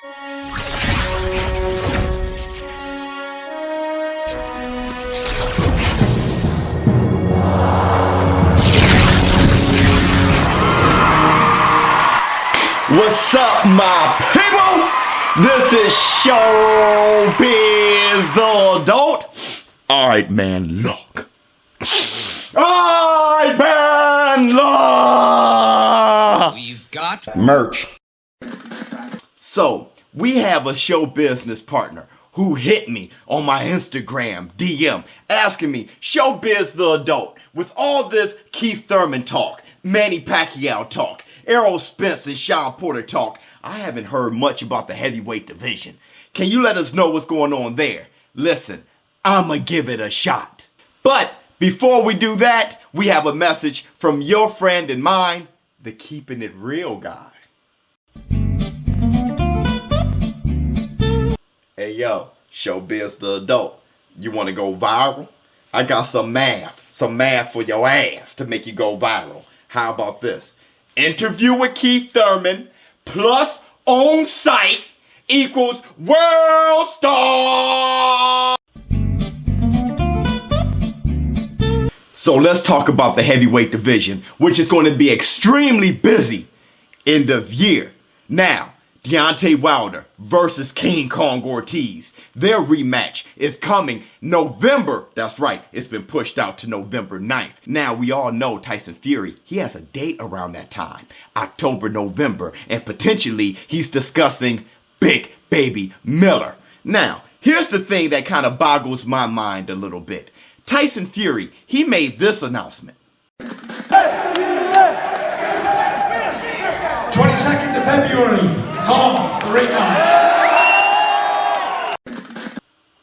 What's up, my people? This is ShowBizz the Adult. Alright, man, look. Alright, man, look. We've got merch. So, we have a show business partner who hit me on my Instagram DM asking me, ShowBizz the Adult, with all this Keith Thurman talk, Manny Pacquiao talk, Errol Spence and Sean Porter talk, I haven't heard much about the heavyweight division. Can you let us know what's going on there? Listen, I'ma give it a shot. But before we do that, we have a message from your friend and mine, the Keeping It Real guy. Hey yo, ShowBizz the Adult, you wanna go viral? I got some math for your ass to make you go viral. How about this? Interview with Keith Thurman plus on site equals world star. So let's talk about the heavyweight division, which is going to be extremely busy end of year. Now, Deontay Wilder versus King Kong Ortiz. Their rematch is coming November. That's right. It's been pushed out to November 9th. Now, we all know Tyson Fury, he has a date around that time. October, November. And potentially, he's discussing Big Baby Miller. Now, here's the thing that kind of boggles my mind a little bit. Tyson Fury, he made this announcement. 22nd of February, it's on the rematch.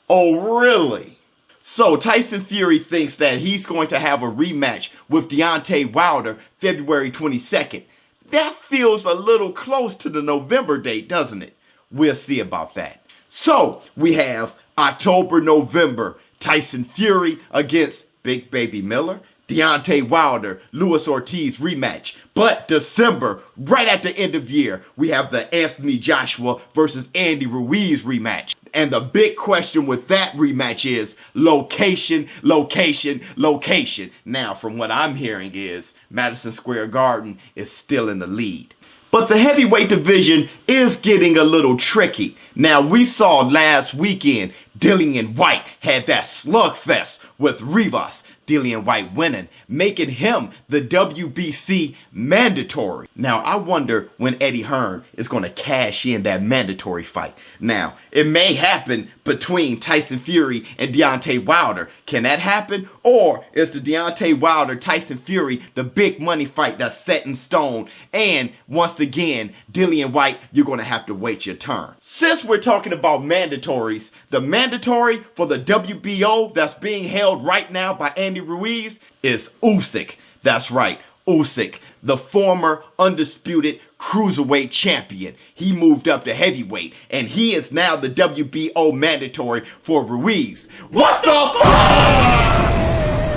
Oh, really? So Tyson Fury thinks that he's going to have a rematch with Deontay Wilder February 22nd. That feels a little close to the November date, doesn't it? We'll see about that. So we have October, November, Tyson Fury against Big Baby Miller. Deontay Wilder, Luis Ortiz rematch. But December, right at the end of year, we have the Anthony Joshua versus Andy Ruiz rematch. And the big question with that rematch is location, location, location. Now, from what I'm hearing is Madison Square Garden is still in the lead. But the heavyweight division is getting a little tricky. Now, we saw last weekend Dillian White had that slugfest with Rivas. Dillian White winning, making him the WBC mandatory. Now, I wonder when Eddie Hearn is going to cash in that mandatory fight. Now, it may happen between Tyson Fury and Deontay Wilder. Can that happen? Or is the Deontay Wilder-Tyson Fury the big money fight that's set in stone? And once again, Dillian White, you're going to have to wait your turn. Since we're talking about mandatories, the mandatory for the WBO that's being held right now by Andy Ruiz is Usyk. That's right, Usyk, the former undisputed cruiserweight champion. He moved up to heavyweight, and he is now the WBO mandatory for Ruiz. What the fuck?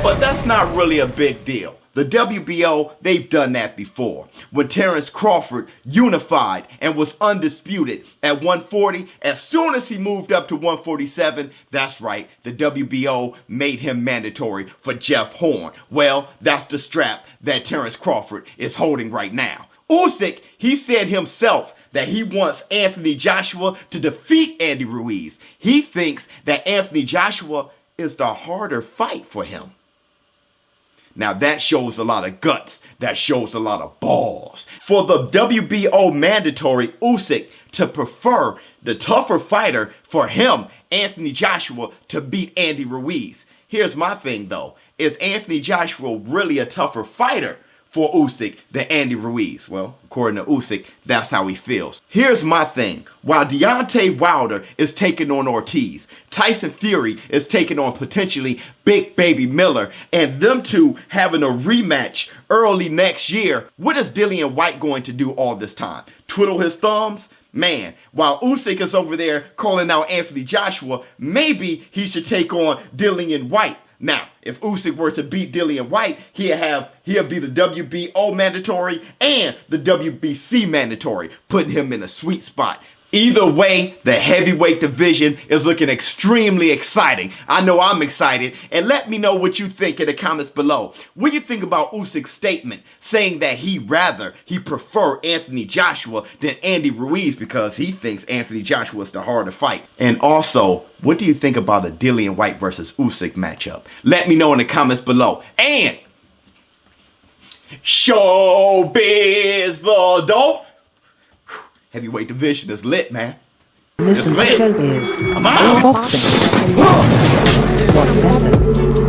But that's not really a big deal. The WBO, they've done that before. When Terrence Crawford unified and was undisputed at 140, as soon as he moved up to 147, that's right, the WBO made him mandatory for Jeff Horn. Well, that's the strap that Terrence Crawford is holding right now. Usyk, he said himself that he wants Anthony Joshua to defeat Andy Ruiz. He thinks that Anthony Joshua is the harder fight for him. Now that shows a lot of guts. That shows a lot of balls. For the WBO mandatory, Usyk to prefer the tougher fighter for him, Anthony Joshua, to beat Andy Ruiz. Here's my thing though. Is Anthony Joshua really a tougher fighter for Usyk than Andy Ruiz? Well, according to Usyk, that's how he feels. Here's my thing. While Deontay Wilder is taking on Ortiz, Tyson Fury is taking on potentially Big Baby Miller, and them two having a rematch early next year, what is Dillian White going to do all this time? Twiddle his thumbs? Man, while Usyk is over there calling out Anthony Joshua, maybe he should take on Dillian White. Now, if Usyk were to beat Dillian White, he'll be the WBO mandatory and the WBC mandatory, putting him in a sweet spot. Either way, the heavyweight division is looking extremely exciting. I know I'm excited, and let me know what you think in the comments below. What do you think about Usyk's statement saying that he prefer Anthony Joshua than Andy Ruiz because he thinks Anthony Joshua is the harder fight? And also, what do you think about a Dillian White versus Usyk matchup? Let me know in the comments below. And ShowBizz the dope. Heavyweight division is lit, man. Listen to lit. ShowBizz. I'm out. Boxing. What's better?